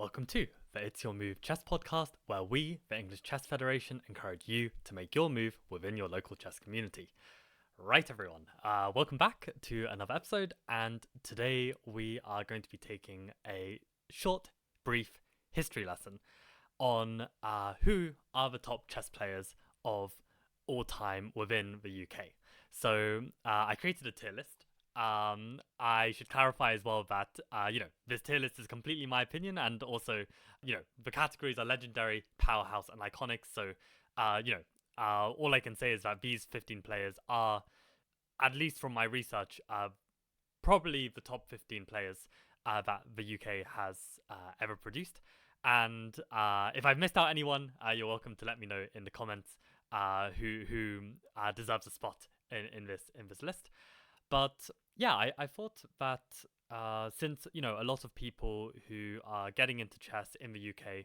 Welcome to the It's Your Move Chess Podcast, where we, the English Chess Federation, encourage you to make your move within your local chess community. Right, everyone, welcome back to another episode, and today we are going to be taking a short, brief history lesson on who are the top chess players of all time within the UK. So I created a tier list. I should clarify as well that, this tier list is completely my opinion, and also, the categories are legendary, powerhouse, and iconic. So, all I can say is that these 15 players are, at least from my research, probably the top 15 players that the UK has ever produced. And if I've missed out anyone, you're welcome to let me know in the comments who deserves a spot in this list. But yeah, I thought that since a lot of people who are getting into chess in the UK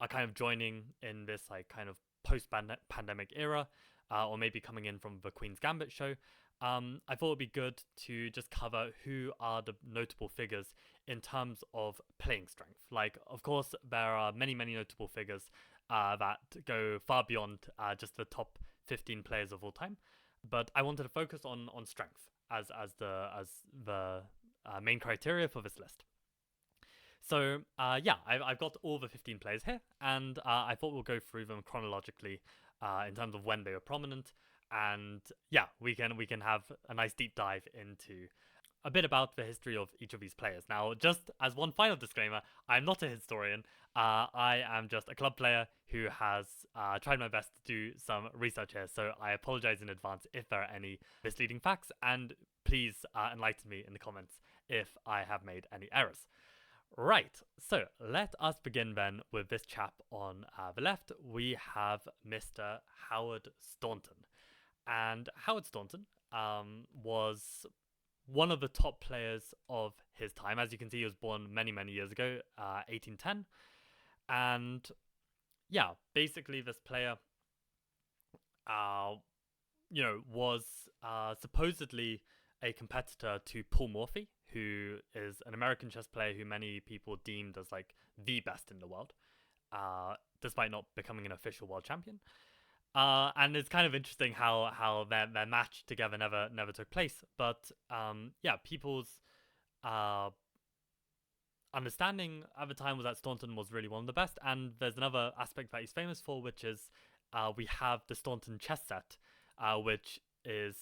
are kind of joining in this like kind of post-pandemic era, or maybe coming in from the Queen's Gambit show, I thought it'd be good to just cover who are the notable figures in terms of playing strength. Like, of course, there are many notable figures that go far beyond just the top 15 players of all time, but I wanted to focus on strength as the main criteria for this list. So I've got all the 15 players here, and I thought we'll go through them chronologically in terms of when they were prominent, and yeah, we can have a nice deep dive into a bit about the history of each of these players. Now, just as one final disclaimer, I'm not a historian. I am just a club player who has tried my best to do some research here, so I apologize in advance if there are any misleading facts, and please enlighten me in the comments if I have made any errors. Right, so let us begin then with this chap on the left. We have Mr. Howard Staunton. And Howard Staunton was one of the top players of his time. As you can see, he was born many years ago, 1810. And yeah, basically this player, was supposedly a competitor to Paul Morphy, who is an American chess player who many people deemed as like the best in the world, despite not becoming an official world champion. And it's kind of interesting how their match together never took place. But people's understanding at the time was that Staunton was really one of the best. And there's another aspect that he's famous for, which is we have the Staunton chess set, which is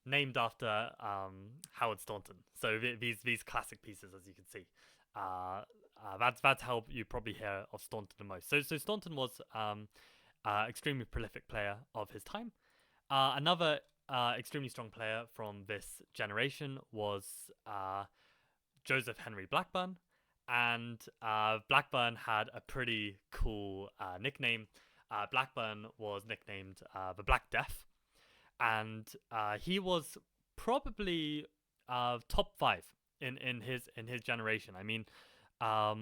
named after Howard Staunton. So these classic pieces, as you can see. That's how you probably hear of Staunton the most. So Staunton was extremely prolific player of his time. Another extremely strong player from this generation was Joseph Henry Blackburn, and Blackburn had a pretty cool nickname. Blackburn was nicknamed the Black Death, and he was probably top 5 in his generation. I mean, I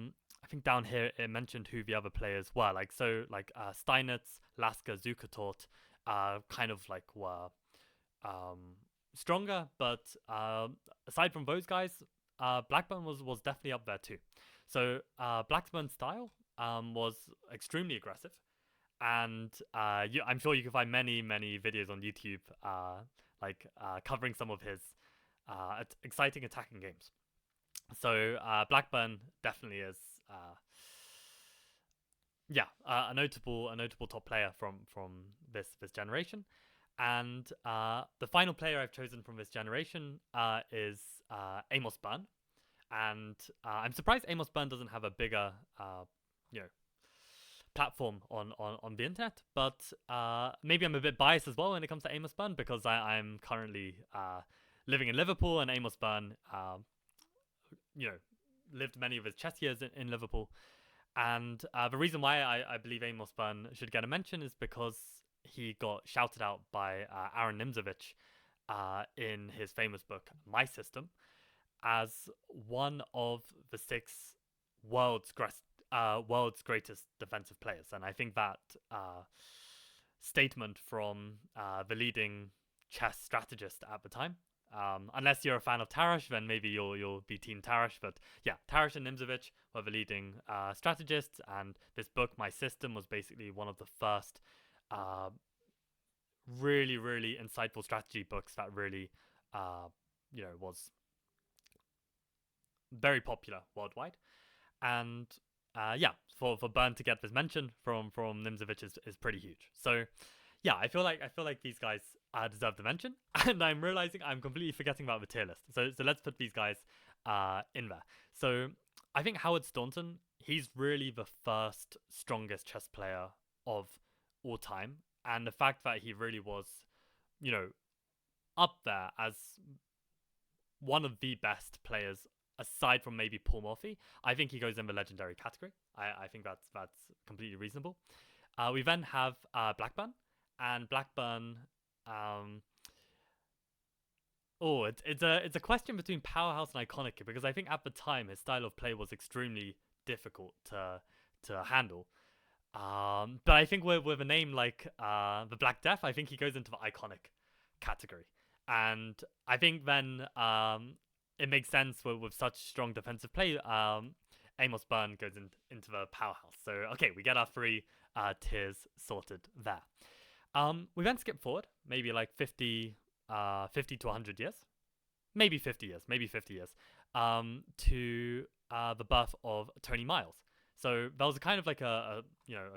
think down here it mentioned who the other players were. Steinitz, Lasker, Zukertort, kind of like were stronger. But aside from those guys, Blackburn was definitely up there too. So Blackburn's style was extremely aggressive. And I'm sure you can find many videos on YouTube covering some of his exciting attacking games. So Blackburn definitely is a notable top player from this generation. And the final player I've chosen from this generation is Amos Byrne. And I'm surprised Amos Byrne doesn't have a bigger platform on the internet, but maybe I'm a bit biased as well when it comes to Amos Byrne, because I'm currently living in Liverpool, and Amos Byrne lived many of his chess years in Liverpool. And the reason why I believe Amos Byrne should get a mention is because he got shouted out by Aaron Nimzovich in his famous book My System as one of the 6 world's greatest defensive players. And I think that statement from the leading chess strategist at the time Unless you're a fan of Tarash, then maybe you'll be Team Tarash. But yeah, Tarash and Nimzovich were the leading strategists, and this book, My System, was basically one of the first uh, really insightful strategy books that really was very popular worldwide. And yeah, for Byrne to get this mention from Nimzovich is pretty huge. So yeah, I feel like these guys deserve the mention, and I'm realizing I'm completely forgetting about the tier list. So let's put these guys in there. So I think Howard Staunton, he's really the first strongest chess player of all time, and the fact that he really was, you know, up there as one of the best players aside from maybe Paul Morphy. I think he goes in the legendary category. I think that's completely reasonable. We then have Blackburn, and Blackburn. Um, it's a question between powerhouse and iconic, because I think at the time his style of play was extremely difficult to handle. But I think with a name like the Black Death, I think he goes into the iconic category, and I think then it makes sense with such strong defensive play. Amos Byrne goes into the powerhouse. So okay, we get our three tiers sorted there. We then skip forward, maybe like 50 to 100 years, maybe 50 years, to the birth of Tony Miles. So that was kind of like a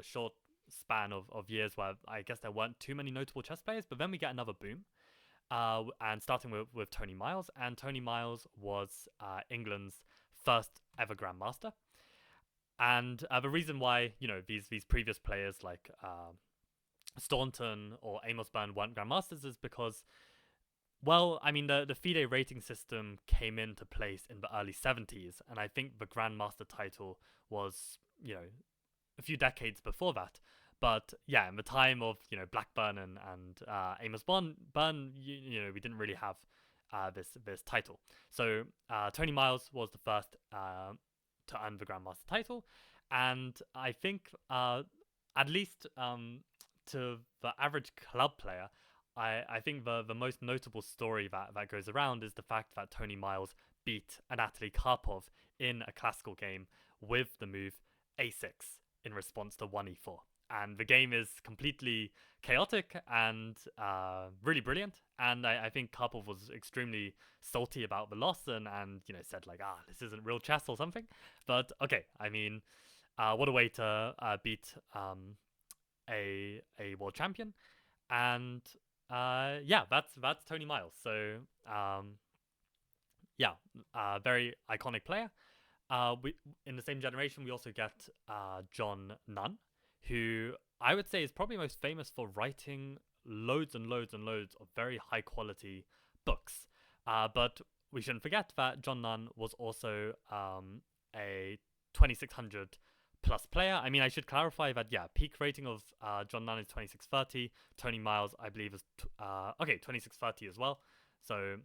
short span of years where I guess there weren't too many notable chess players, but then we get another boom. And starting with Tony Miles, and Tony Miles was England's first ever Grandmaster. And the reason why these previous players like Staunton or Amos Byrne weren't Grandmasters is because, well, I mean, the FIDE rating system came into place in the early 70s, and I think the Grandmaster title was, a few decades before that. But yeah, in the time of, Blackburn and Amos Byrne, we didn't really have this title. So Tony Miles was the first to earn the Grandmaster title, and I think at least to the average club player, I think the most notable story that goes around is the fact that Tony Miles beat Anatoly Karpov in a classical game with the move a6 in response to 1e4. And the game is completely chaotic and really brilliant. And I think Karpov was extremely salty about the loss and said like, this isn't real chess or something. But okay, I mean, what a way to beat a world champion. And yeah, that's Tony Miles. So yeah, very iconic player. We in the same generation we also get John Nunn, who I would say is probably most famous for writing loads and loads and loads of very high quality books. But we shouldn't forget that John Nunn was also a 2600 plus player. I mean, I should clarify that, yeah, peak rating of John Nunn is 2630. Tony Miles, I believe, is 2630 as well. So,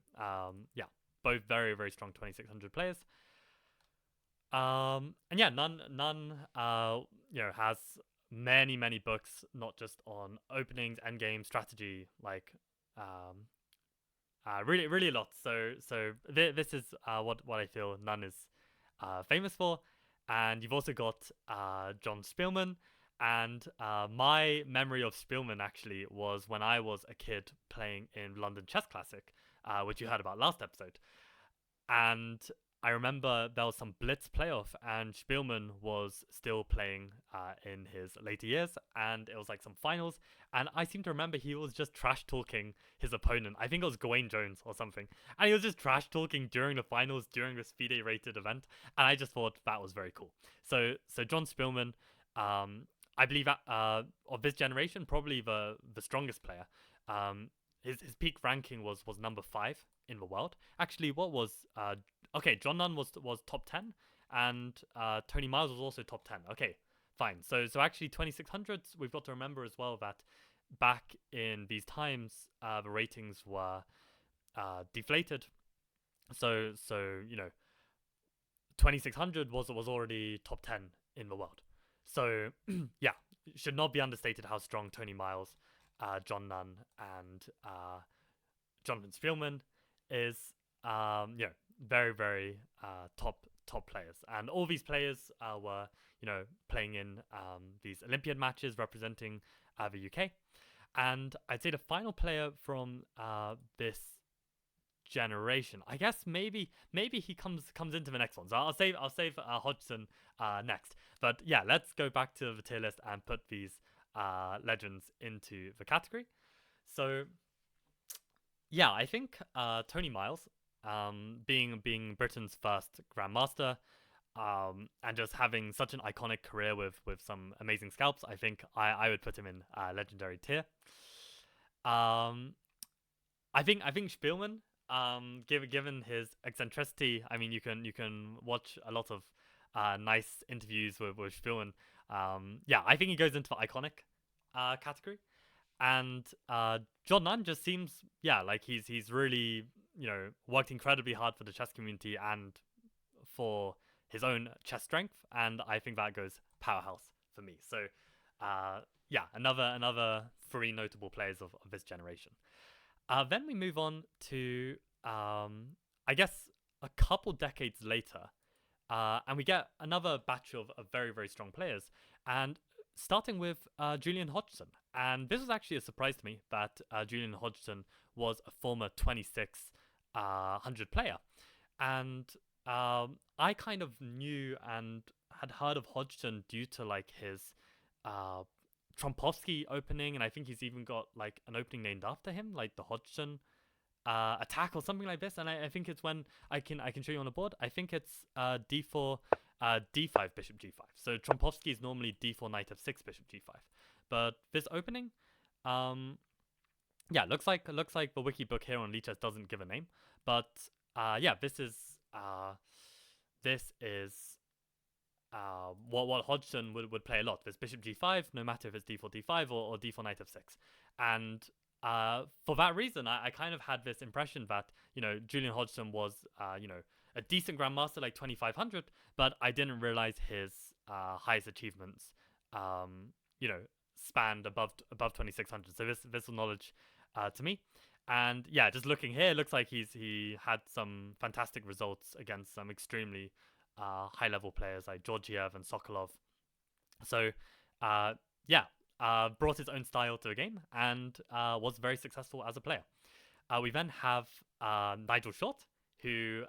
yeah, both very, very strong 2600 players. And yeah, Nunn has many books, not just on openings, endgame, strategy, like really a lot. So this is what I feel Nunn is famous for. And you've also got John Spielman. And my memory of Spielman actually was when I was a kid playing in London Chess Classic, which you heard about last episode. And I remember there was some Blitz playoff, and Spielman was still playing in his later years, and it was like some finals. And I seem to remember he was just trash talking his opponent. I think it was Gawain Jones or something, and he was just trash talking during the finals during this FIDE rated event, and I just thought that was very cool. So John Spielman, I believe that of this generation, probably the strongest player. His peak ranking was number 5 in the world. Actually, what was okay? John Nunn was top 10, and Tony Miles was also top 10. Okay, fine. So actually 2600s. We've got to remember as well that back in these times, the ratings were deflated. So 2600 was already top 10 in the world. So yeah, it should not be understated how strong Tony Miles, John Nunn, and Jonathan Spielman is very very top players, and all these players were playing in these Olympiad matches representing the UK. And I'd say the final player from this generation, I guess maybe he comes into the next one. So I'll save Hodgson next. But yeah, let's go back to the tier list and put these legends into the category. So yeah, I think Tony Miles, being Britain's first Grandmaster, and just having such an iconic career with some amazing scalps, I think I would put him in legendary tier. Um, I think Spielman, given his eccentricity, I mean you can watch a lot of nice interviews with Spielman. Yeah, I think he goes into the iconic category. And John Nunn just seems, yeah, like he's really worked incredibly hard for the chess community and for his own chess strength, and I think that goes powerhouse for me. So yeah, another three notable players of this generation. Then we move on to I guess a couple decades later, and we get another batch of very very strong players, and starting with Julian Hodgson. And this was actually a surprise to me that Julian Hodgson was a former 2600 player. And I kind of knew and had heard of Hodgson due to like his uh, Trompovsky opening, and I think he's even got like an opening named after him, like the Hodgson attack or something like this. And I think it's when I can show you on the board. I think it's d4 d5 bishop g5. So Trompovsky is normally d4 knight f6 bishop g5, but this opening, yeah, looks like the wiki book here on Lichess doesn't give a name, but yeah, this is what Hodgson would play a lot. This bishop g5, no matter if it's d4 d5 or d4 knight f6, and for that reason, I kind of had this impression that Julian Hodgson was a decent grandmaster like 2500, but I didn't realize his highest achievements you know spanned above 2600. So this was knowledge to me. And yeah, just looking here, it looks like he had some fantastic results against some extremely high level players like Georgiev and Sokolov. So uh, yeah, brought his own style to the game and was very successful as a player. We then have Nigel Short, who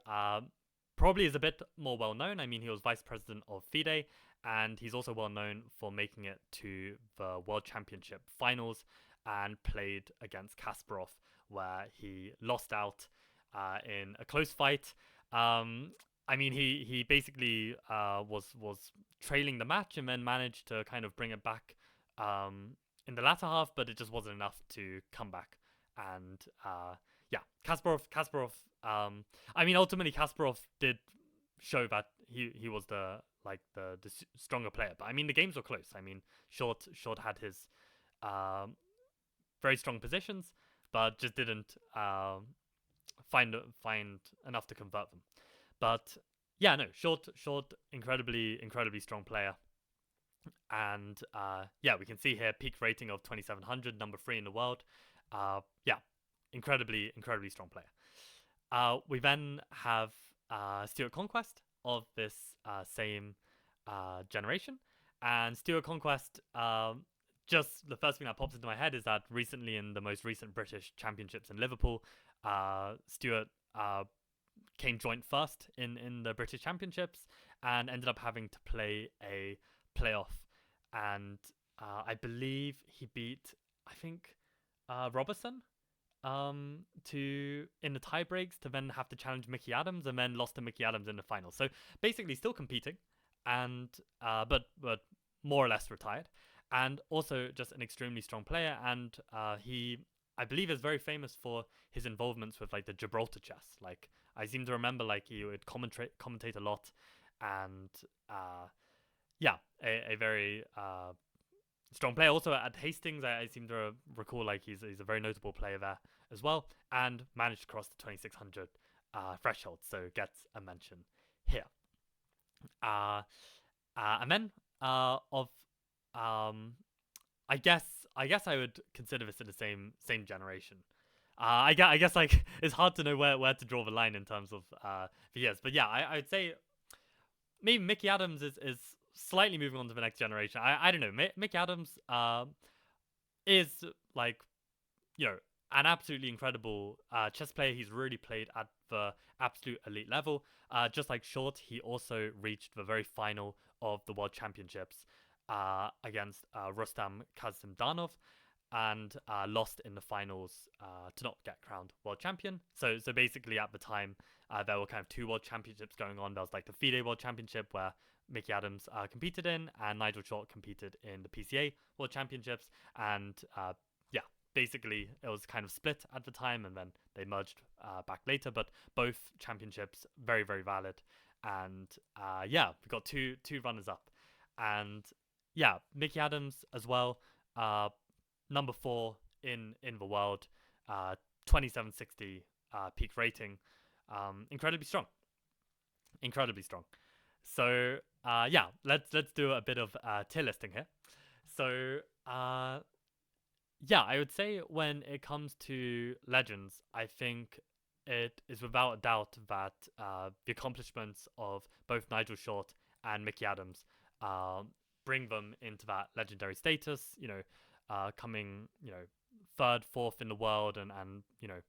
probably is a bit more well known. I mean, he was vice president of FIDE, and he's also well known for making it to the World Championship finals and played against Kasparov, where he lost out in a close fight. I mean, he basically was trailing the match and then managed to kind of bring it back in the latter half, but it just wasn't enough to come back. And yeah, Kasparov. I mean, ultimately Kasparov did show that he was the stronger player, but I mean the games were close. I mean, Short had his very strong positions, but just didn't find enough to convert them. But yeah, no, Short, incredibly strong player. And yeah, we can see here peak rating of 2700, number 3 in the world. Yeah, incredibly strong player. We then have Stuart Conquest of this same generation. And Stuart Conquest, just the first thing that pops into my head is that recently in the most recent British Championships in Liverpool, Stuart came joint first in the British Championships and ended up having to play a playoff. And I believe he beat, I think, Robertson to in the tie breaks to then have to challenge Mickey Adams, and then lost to Mickey Adams in the final. So basically still competing, and but more or less retired, and also just an extremely strong player. And he, I believe, is very famous for his involvements with like the Gibraltar chess. Like I seem to remember like he would commentate a lot, and yeah, a very strong player. Also at Hastings, I seem to recall like he's a very notable player there as well, and managed to cross the 2600 threshold, so gets a mention here. And then of I guess I would consider this in the same generation. I guess like it's hard to know where to draw the line in terms of the years. But yeah, I'd say maybe Mickey Adams is slightly moving on to the next generation. I don't know. Mickey Adams is like, you know, an absolutely incredible chess player. He's really played at the absolute elite level. Just like Short, he also reached the very final of the World Championships against Rustam Kazimdanov, and lost in the finals to not get crowned world champion. So basically, at the time, there were kind of two world championships going on. There was like the FIDE World Championship, where Mickey Adams competed in, and Nigel Short competed in the PCA World Championships. And yeah, basically, it was kind of split at the time, and then they merged back later. But both championships very, very valid. And yeah, we got two runners up, and yeah, Mickey Adams as well. Number 4 in the world, 2760 peak rating, incredibly strong, incredibly strong. So yeah, let's do a bit of tier listing here. So yeah, I would say when it comes to legends, I think it is without a doubt that the accomplishments of both Nigel Short and Mickey Adams bring them into that legendary status. You know, coming, you know, third, fourth in the world, and you know,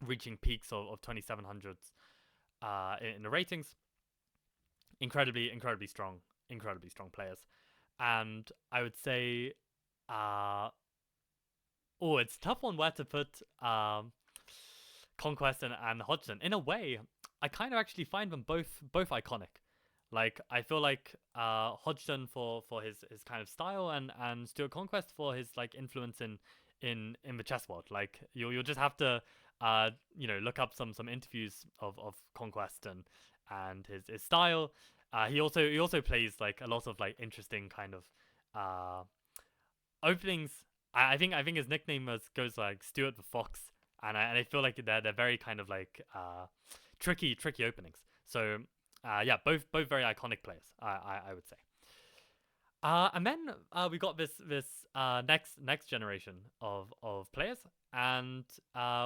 reaching peaks of 2700s in the ratings. Incredibly strong, incredibly strong players. And I would say, oh, it's a tough one where to put Conquest and Hodgson. In a way, I kind of actually find them both iconic. Like, I feel like Hodgson for his kind of style, and Stuart Conquest for his like influence in the chess world. Like, you'll just have to you know, look up some interviews of Conquest and his style. He also plays like a lot of like interesting kind of openings. I think his nickname goes like Stuart the Fox, and I feel like they're very kind of like tricky openings. So yeah, both very iconic players. I would say. And then we got this next generation of players, and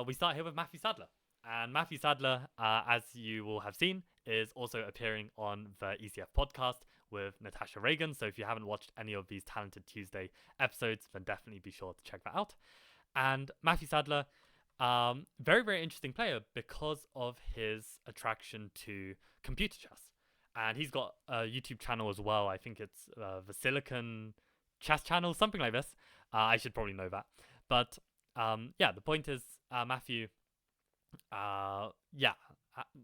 we start here with Matthew Sadler. And Matthew Sadler, as you will have seen, is also appearing on the ECF podcast with Natasha Reagan. So if you haven't watched any of these Talented Tuesday episodes, then definitely be sure to check that out. And Matthew Sadler, very interesting player because of his attraction to computer chess. And he's got a YouTube channel as well. I think it's the Silicon Chess Channel, something like this. I should probably know that. But yeah, the point is, Matthew, yeah,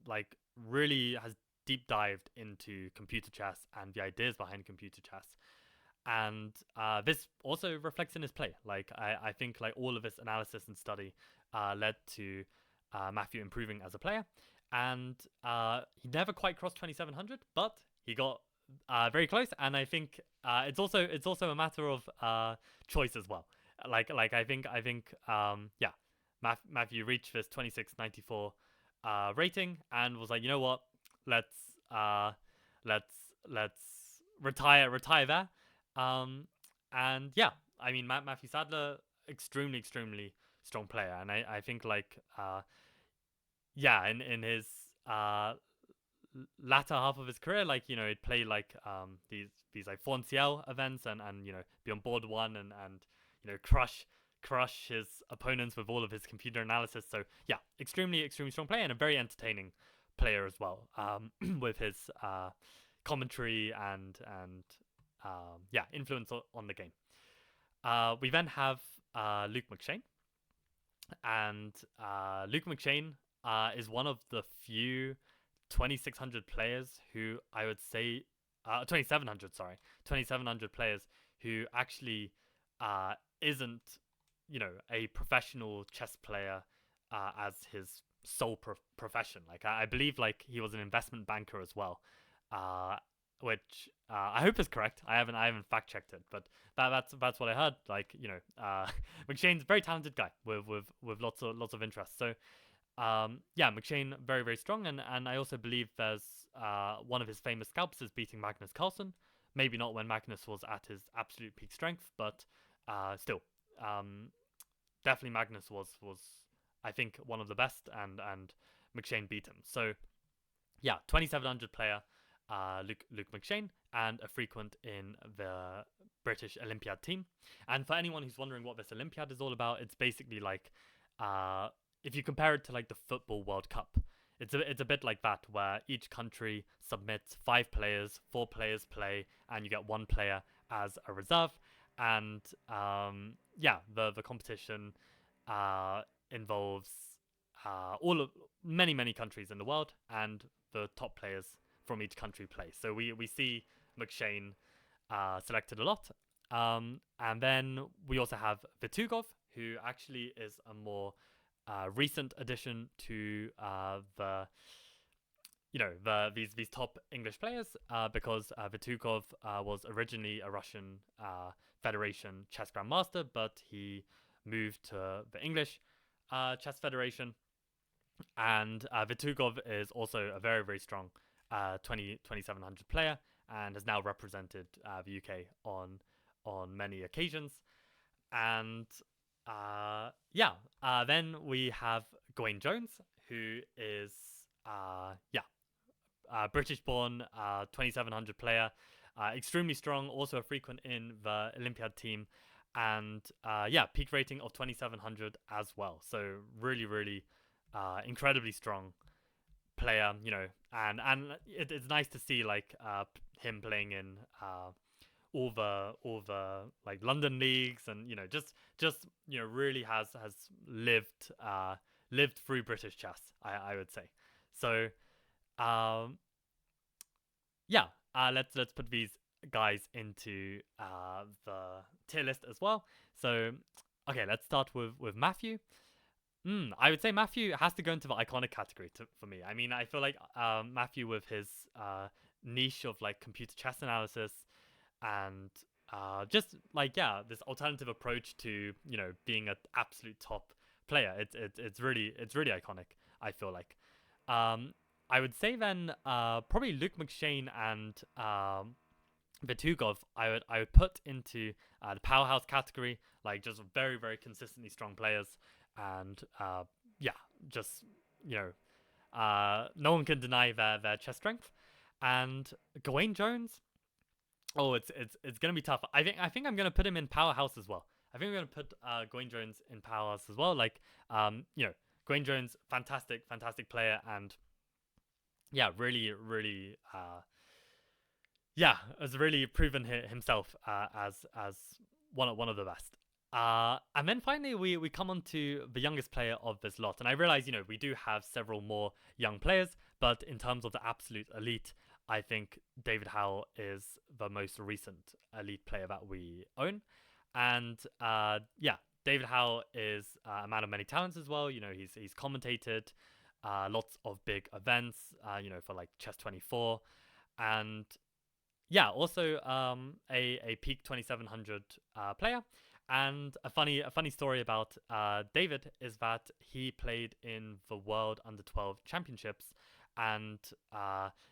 like really has deep dived into computer chess and the ideas behind computer chess. And this also reflects in his play. Like, I think like all of this analysis and study led to Matthew improving as a player. And he never quite crossed 2700, but he got very close. And I think it's also a matter of choice as well. Like I think yeah, Matthew reached this 2694 rating and was like, you know what, let's retire there. And yeah, I mean, Matthew Sadler, extremely strong player, and I think like yeah, in his latter half of his career, like, you know, he'd play like these like Fonciel events, and you know, be on board one, and you know, crush his opponents with all of his computer analysis. So yeah, extremely strong player, and a very entertaining player as well, with his commentary and yeah, influence on the game. We then have Luke McShane, and Luke McShane is one of the few 2600 players who I would say 2700 players who actually isn't, you know, a professional chess player as his sole profession. Like, I believe like he was an investment banker as well, which I hope is correct. I haven't fact checked it, but that's what I heard. Like, you know, McShane's a very talented guy with lots of interest. So yeah, McShane very strong, and I also believe there's one of his famous scalps is beating Magnus Carlsen. Maybe not when Magnus was at his absolute peak strength, but still, definitely Magnus was I think one of the best, and McShane beat him. So yeah, 2700 player, Luke McShane, and a frequent in the British Olympiad team. And for anyone who's wondering what this Olympiad is all about, it's basically like, if you compare it to like the football World Cup, it's a bit like that, where each country submits 5 players, 4 players play, and you get 1 player as a reserve. And yeah, the competition involves all of many countries in the world, and the top players from each country play. So we see McShane selected a lot. And then we also have Vitugov, who actually is a more recent addition to these top English players, because Vitugov was originally a Russian Federation chess grandmaster, but he moved to the English chess federation. And Vitugov is also a very strong 2700 player, and has now represented the UK on many occasions. And then we have Gawain Jones, who is British-born 2700 player, extremely strong, also a frequent in the Olympiad team, and peak rating of 2700 as well. So really incredibly strong player, and it's nice to see like him playing in all the like London leagues, and just really has lived through British chess, I would say. So let's put these guys into the tier list as well. So okay, let's start with Matthew. I would say Matthew has to go into the iconic category for me. I mean, I feel like Matthew, with his niche of like computer chess analysis, and just like this alternative approach to being an absolute top player. It's really iconic, I feel like. I would say then probably Luke McShane and Vitugov I would put into the powerhouse category, like just very consistently strong players. And just no one can deny their chess strength. And Gawain Jones, it's gonna be tough. I think I'm gonna put him in powerhouse as well. I think I'm gonna put Gawain Jones in powerhouse as well. Like Gawain Jones, fantastic player, and really has really proven himself as one of the best. And then finally, we come on to the youngest player of this lot. And I realize, we do have several more young players, but in terms of the absolute elite, I think David Howell is the most recent elite player that we own. And David Howell is a man of many talents as well. He's commentated lots of big events, for like Chess 24. And also a peak 2700 player. And a funny story about David is that he played in the World Under-12 Championships, and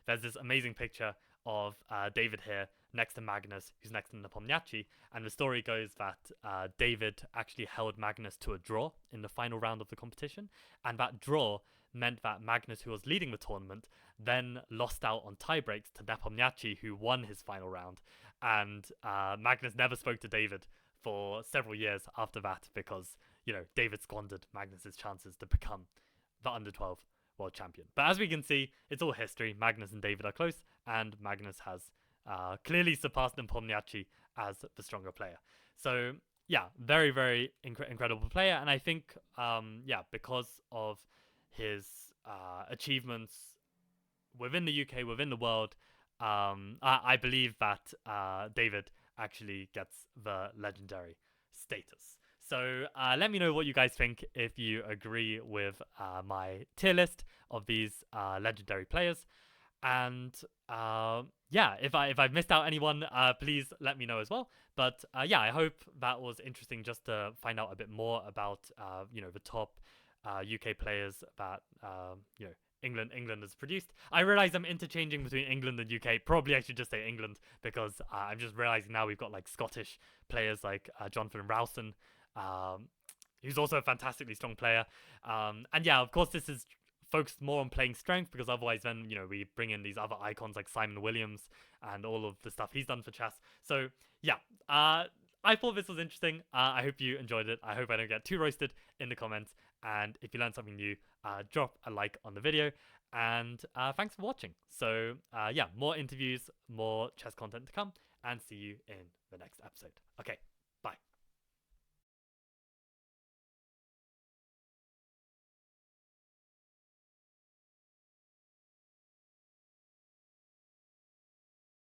there's this amazing picture of David here next to Magnus, who's next to Nepomniachtchi, and the story goes that David actually held Magnus to a draw in the final round of the competition, and that draw meant that Magnus, who was leading the tournament, then lost out on tie breaks to Nepomniachtchi, who won his final round, and Magnus never spoke to David for several years after that, because David squandered Magnus's chances to become the Under-12 world champion. But as we can see, it's all history. Magnus and David are close, and Magnus has clearly surpassed Nepomniachtchi as the stronger player. So very incredible player. And I think because of his achievements within the UK, within the world, I believe that David actually gets the legendary status. So let me know what you guys think, if you agree with my tier list of these legendary players. And if I've missed out anyone, please let me know as well. But I hope that was interesting, just to find out a bit more about the top UK players that England has produced. I realize I'm interchanging between England and UK. Probably I should just say England, because I'm just realizing now we've got like Scottish players like Jonathan Rowson, who's also a fantastically strong player. And yeah, of course, this is focused more on playing strength, because otherwise then, we bring in these other icons like Simon Williams and all of the stuff he's done for chess. So yeah, I thought this was interesting. I hope you enjoyed it. I hope I don't get too roasted in the comments. And if you learned something new, drop a like on the video. And thanks for watching. So yeah, more interviews, more chess content to come, and see you in the next episode. Okay,